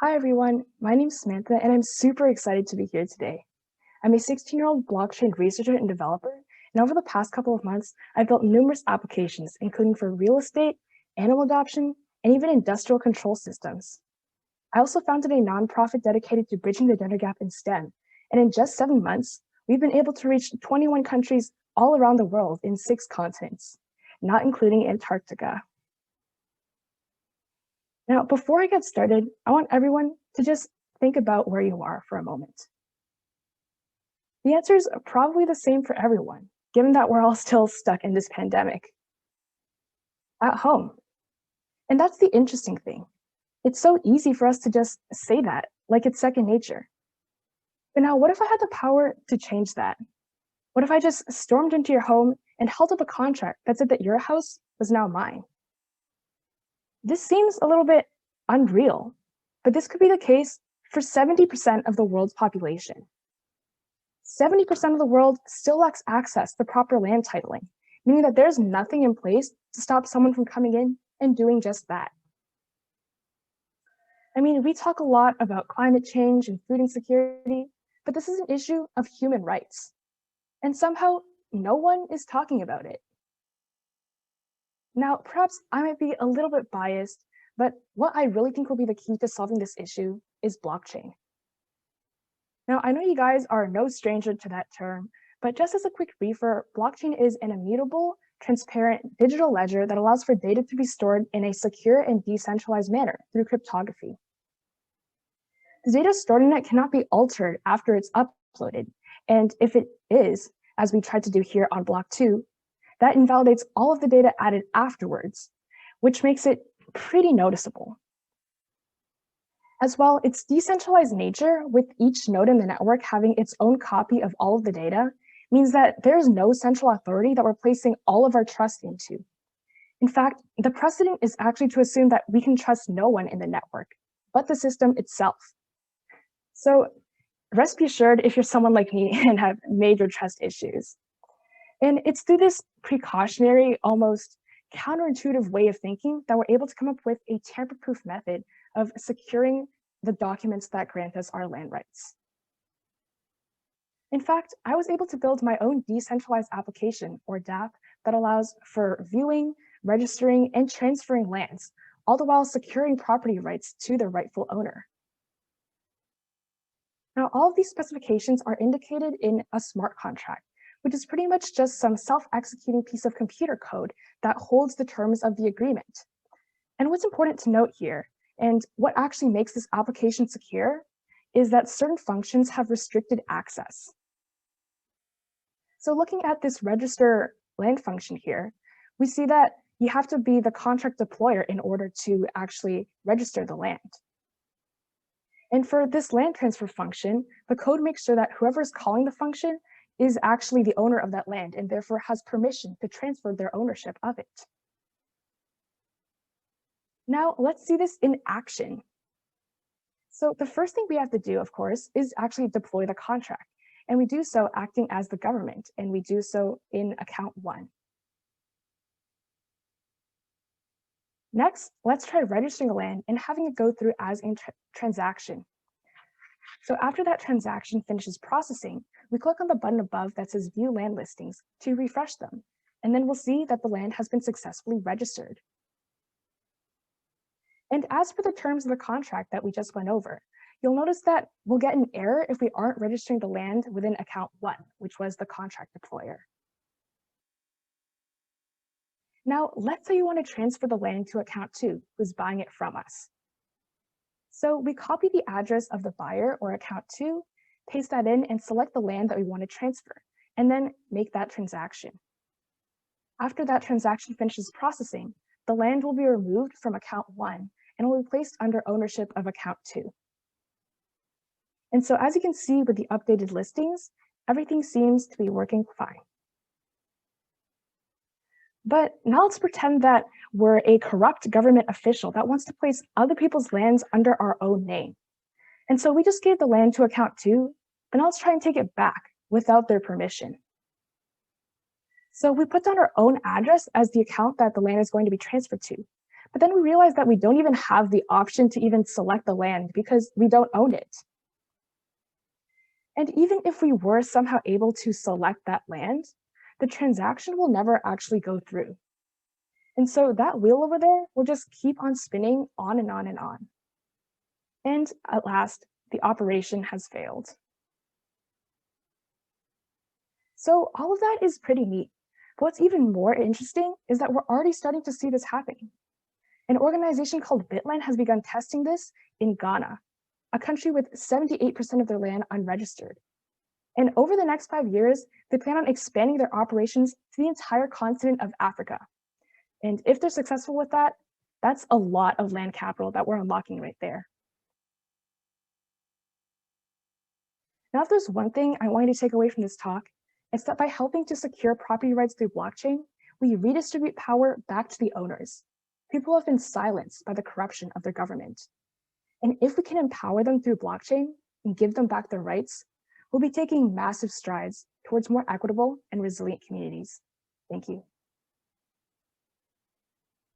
Hi everyone, my name's Samantha and I'm super excited to be here today. I'm a 16-year-old blockchain researcher and developer, and over the past couple of months, I've built numerous applications, including for real estate, animal adoption, and even industrial control systems. I also founded a nonprofit dedicated to bridging the gender gap in STEM, and in just 7 months, we've been able to reach 21 countries all around the world in 6 continents, not including Antarctica. Now, before I get started, I want everyone to just think about where you are for a moment. The answer is probably the same for everyone, given that we're all still stuck in this pandemic. At home. And that's the interesting thing. It's so easy for us to just say that, like it's second nature. But now, what if I had the power to change that? What if I just stormed into your home and held up a contract that said that your house was now mine? This seems a little bit unreal, but this could be the case for 70% of the world's population. 70% of the world still lacks access to proper land titling, meaning that there's nothing in place to stop someone from coming in and doing just that. I mean, we talk a lot about climate change and food insecurity, but this is an issue of human rights. And somehow, no one is talking about it. Now, perhaps I might be a little bit biased, but what I really think will be the key to solving this issue is blockchain. Now, I know you guys are no stranger to that term, but just as a quick briefer, blockchain is an immutable, transparent digital ledger that allows for data to be stored in a secure and decentralized manner through cryptography. The data stored in it cannot be altered after it's uploaded, and if it is, as we tried to do here on block 2, that invalidates all of the data added afterwards, which makes it pretty noticeable. As well, its decentralized nature, with each node in the network having its own copy of all of the data, means that there's no central authority that we're placing all of our trust into. In fact, the precedent is actually to assume that we can trust no one in the network, but the system itself. So rest be assured if you're someone like me and have major trust issues. And it's through this precautionary, almost counterintuitive way of thinking that we're able to come up with a tamper-proof method of securing the documents that grant us our land rights. In fact, I was able to build my own decentralized application, or DApp, that allows for viewing, registering, and transferring lands, all the while securing property rights to their rightful owner. Now, all of these specifications are indicated in a smart contract, which is pretty much just some self-executing piece of computer code that holds the terms of the agreement. And what's important to note here, and what actually makes this application secure, is that certain functions have restricted access. So looking at this register land function here, we see that you have to be the contract deployer in order to actually register the land. And for this land transfer function, the code makes sure that whoever is calling the function is actually the owner of that land and therefore has permission to transfer their ownership of it. Now, let's see this in action. So the first thing we have to do, of course, is actually deploy the contract. And we do so acting as the government, and we do so in account 1. Next, let's try registering the land and having it go through as a transaction. So after that transaction finishes processing, we click on the button above that says View Land Listings to refresh them, and then we'll see that the land has been successfully registered. And as for the terms of the contract that we just went over, you'll notice that we'll get an error if we aren't registering the land within account 1, which was the contract deployer. Now, let's say you want to transfer the land to account 2, who's buying it from us. So we copy the address of the buyer or account 2, paste that in and select the land that we want to transfer, and then make that transaction. After that transaction finishes processing, the land will be removed from account 1 and will be placed under ownership of account 2. And so as you can see with the updated listings, everything seems to be working fine. But now let's pretend that we're a corrupt government official that wants to place other people's lands under our own name. And so we just gave the land to account 2, but now let's try and take it back without their permission. So we put down our own address as the account that the land is going to be transferred to, But then we realized that we don't even have the option to even select the land because we don't own it. And even if we were somehow able to select that land, the transaction will never actually go through. And so that wheel over there will just keep on spinning on and on and on. And at last, the operation has failed. So all of that is pretty neat. But what's even more interesting is that we're already starting to see this happening. An organization called Bitland has begun testing this in Ghana, a country with 78% of their land unregistered. And over the next 5 years, they plan on expanding their operations to the entire continent of Africa. And if they're successful with that, that's a lot of land capital that we're unlocking right there. Now, if there's one thing I want you to take away from this talk, it's that by helping to secure property rights through blockchain, we redistribute power back to the owners, people who have been silenced by the corruption of their government. And if we can empower them through blockchain and give them back their rights, we'll be taking massive strides towards more equitable and resilient communities. Thank you.